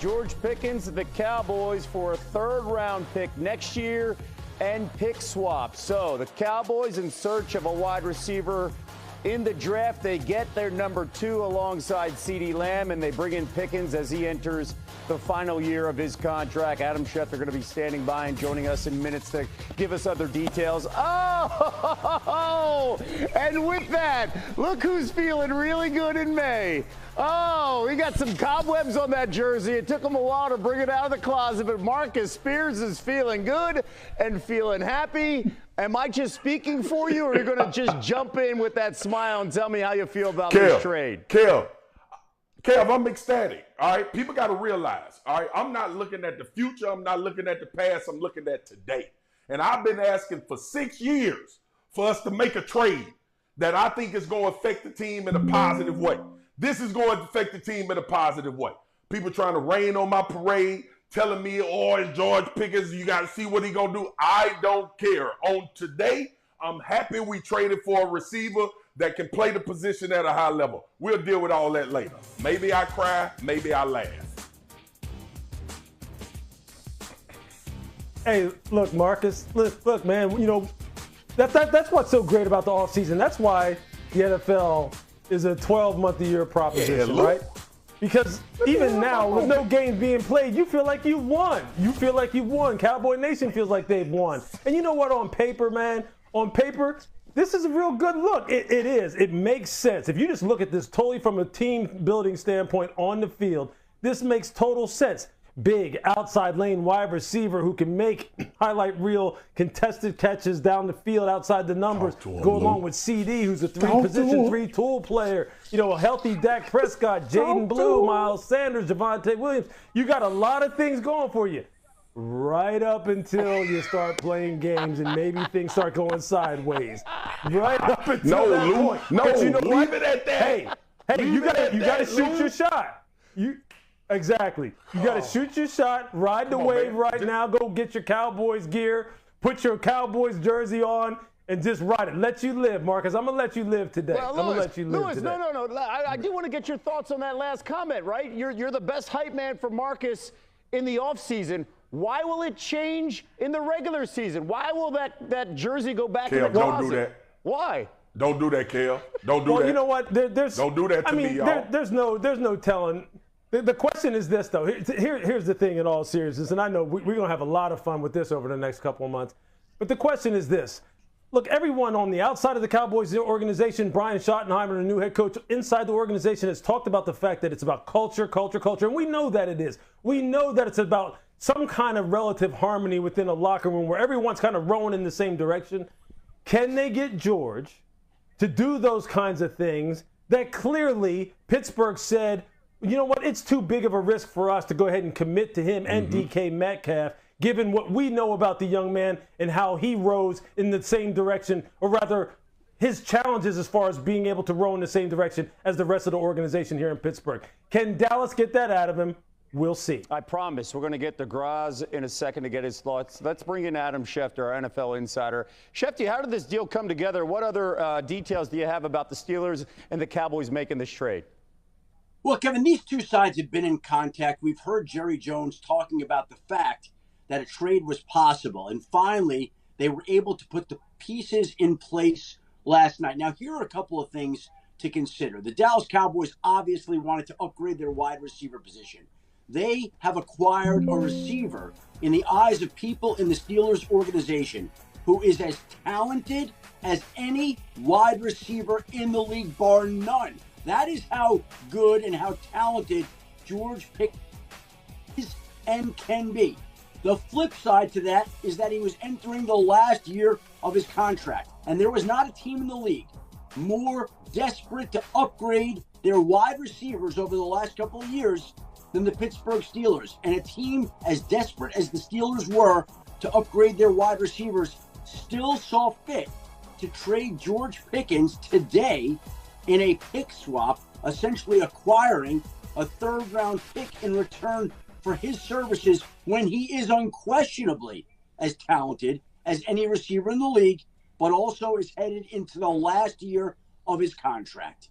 George Pickens of the Cowboys for a third-round pick next year and pick swap. So the Cowboys in search of a wide receiver in the draft. They get their number 2 alongside CeeDee Lamb, and they bring in Pickens as he enters the final year of his contract. Adam Schefter going to be standing by and joining us in minutes to give us other details. Oh, and with that, look who's feeling really good in May. Oh, he got some cobwebs on that jersey. It took him a while to bring it out of the closet, but Marcus Spears is feeling good and feeling happy. Am I just speaking for you, or are you going to just jump in with that smile and tell me how you feel about this trade? Kev, I'm ecstatic, all right? People got to realize, all right, I'm not looking at the future. I'm not looking at the past. I'm looking at today. And I've been asking for 6 years for us to make a trade that I think is going to affect the team in a positive way. This is going to affect the team in a positive way. People trying to rain on my parade, telling me, oh, it's George Pickens, you got to see what he going to do. I don't care. On today, I'm happy we traded for a receiver that can play the position at a high level. We'll deal with all that later. Maybe I cry, maybe I laugh. Hey, look, Marcus, look, man, you know, that's what's so great about the offseason. That's why the NFL is a 12-month-a-year proposition, right? Because even now, with no games being played, you feel like you've won. You feel like you've won. Cowboy Nation feels like they've won. And you know what? On paper, man, this is a real good look. It is. It makes sense. If you just look at this totally from a team-building standpoint on the field, this makes total sense. Big outside lane wide receiver who can make highlight reel contested catches down the field outside the numbers. Go along with CD, who's a three tool player. You know, a healthy Dak Prescott, Jayden Blue, Miles Sanders, Javonte Williams. You got a lot of things going for you. Right up until you start playing games and maybe things start going sideways. Right up until that point. But you know what? Leave it at that. Hey, you gotta shoot your shot. Exactly. You got to shoot your shot, ride the wave right now, go get your Cowboys gear, put your Cowboys jersey on, and just ride it. Let you live, Marcus. I'm going to let you live today. Well, I'm going to let you live today. No. I do want to get your thoughts on that last comment, right? You're the best hype man for Marcus in the offseason. Why will it change in the regular season? Why will that jersey go back in the closet? Don't do that. Why? Don't do that, Kel. Don't do that. Well, you know what? Don't do that to me, y'all. There's no telling. The question is this, though. Here's the thing in all seriousness, and I know we're going to have a lot of fun with this over the next couple of months. But the question is this. Look, everyone on the outside of the Cowboys organization, Brian Schottenheimer, the new head coach, inside the organization has talked about the fact that it's about culture, and we know that it is. We know that it's about some kind of relative harmony within a locker room where everyone's kind of rowing in the same direction. Can they get George to do those kinds of things that clearly Pittsburgh said, you know what, it's too big of a risk for us to go ahead and commit to him and DK Metcalf, given what we know about the young man and how he rows in the same direction, or rather his challenges as far as being able to row in the same direction as the rest of the organization here in Pittsburgh. Can Dallas get that out of him? We'll see. I promise. We're going to get to Graz in a second to get his thoughts. Let's bring in Adam Schefter, our NFL insider. Schefter, how did this deal come together? What other details do you have about the Steelers and the Cowboys making this trade? Well, Kevin, these two sides have been in contact. We've heard Jerry Jones talking about the fact that a trade was possible. And finally, they were able to put the pieces in place last night. Now, here are a couple of things to consider. The Dallas Cowboys obviously wanted to upgrade their wide receiver position. They have acquired a receiver in the eyes of people in the Steelers organization who is as talented as any wide receiver in the league, bar none. That is how good and how talented George Pickens is and can be. The flip side to that is that he was entering the last year of his contract, and there was not a team in the league more desperate to upgrade their wide receivers over the last couple of years than the Pittsburgh Steelers. And a team as desperate as the Steelers were to upgrade their wide receivers still saw fit to trade George Pickens today in a pick swap, essentially acquiring a third-round pick in return for his services when he is unquestionably as talented as any receiver in the league, but also is headed into the last year of his contract.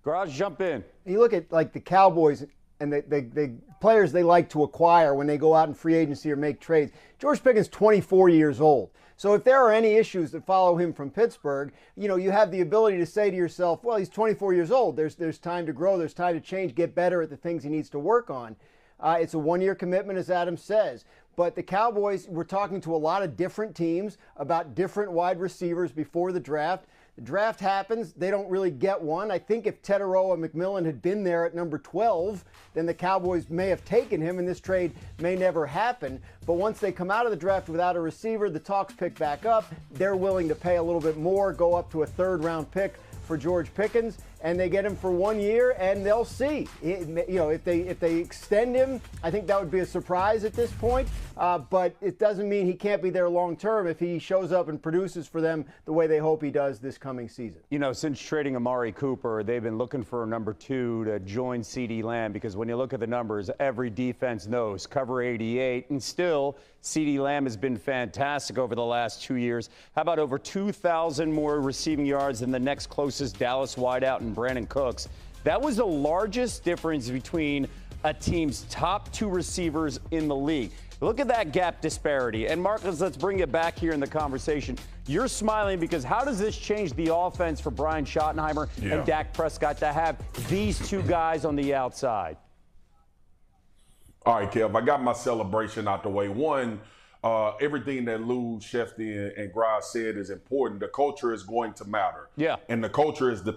Garage, jump in. You look at like the Cowboys and the players they like to acquire when they go out in free agency or make trades. George Pickens, 24 years old. So if there are any issues that follow him from Pittsburgh, you have the ability to say to yourself, well, he's 24 years old. There's time to grow. There's time to change, get better at the things he needs to work on. It's a one-year commitment, as Adam says. But the Cowboys, we're talking to a lot of different teams about different wide receivers before the draft. The draft happens. They don't really get one. I think if Teteroa McMillan had been there at number 12, then the Cowboys may have taken him, and this trade may never happen. But once they come out of the draft without a receiver, the talks pick back up. They're willing to pay a little bit more, go up to a third-round pick for George Pickens, and they get him for 1 year, and they'll see. If they extend him, I think that would be a surprise at this point. But it doesn't mean he can't be there long term if he shows up and produces for them the way they hope he does this coming season. Since trading Amari Cooper, they've been looking for a number 2 to join CeeDee Lamb, because when you look at the numbers, every defense knows cover 88, and still CeeDee Lamb has been fantastic over the last 2 years. How about over 2,000 more receiving yards than the next closest Dallas wideout in Brandon Cooks? That was the largest difference between a team's top 2 receivers in the league. Look at that gap disparity. And Marcus, let's bring it back here in the conversation. You're smiling because how does this change the offense for Brian Schottenheimer and Dak Prescott to have these 2 guys on the outside? All right, Kev, I got my celebration out the way. One, everything that Lou, Shefty, and Graz said is important. The culture is going to matter. Yeah. And the culture is the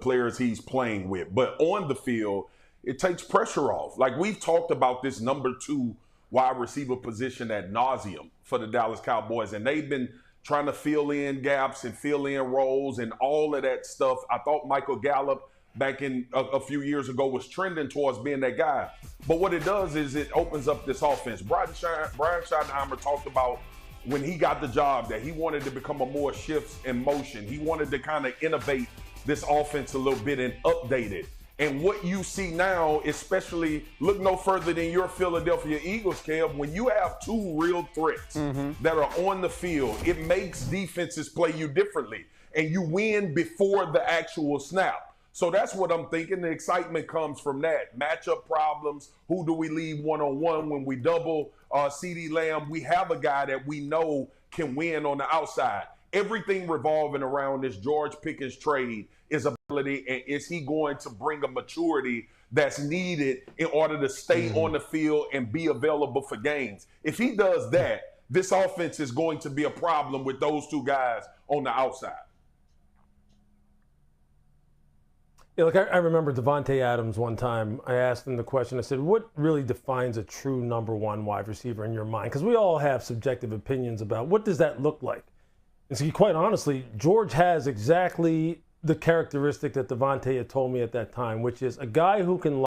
players he's playing with. But on the field, it takes pressure off. Like, we've talked about this number 2 wide receiver position ad nauseum for the Dallas Cowboys, and they've been trying to fill in gaps and fill in roles and all of that stuff. I thought Michael Gallup back in a few years ago was trending towards being that guy. But what it does is it opens up this offense. Brian Schottenheimer talked about when he got the job that he wanted to become a more shifts in motion. He wanted to kind of innovate this offense a little bit and update it. And what you see now, especially look no further than your Philadelphia Eagles, Kev, when you have 2 real threats that are on the field, it makes defenses play you differently. And you win before the actual snap. So that's what I'm thinking. The excitement comes from that. Matchup problems. Who do we leave one-on-one when we double CeeDee Lamb? We have a guy that we know can win on the outside. Everything revolving around this George Pickens trade is ability, and is he going to bring a maturity that's needed in order to stay on the field and be available for games? If he does that, this offense is going to be a problem with those 2 guys on the outside. Yeah, look, I remember Devontae Adams one time. I asked him the question. I said, what really defines a true number 1 wide receiver in your mind? Because we all have subjective opinions about what does that look like. And so quite honestly, George has exactly the characteristic that Devontae had told me at that time, which is a guy who can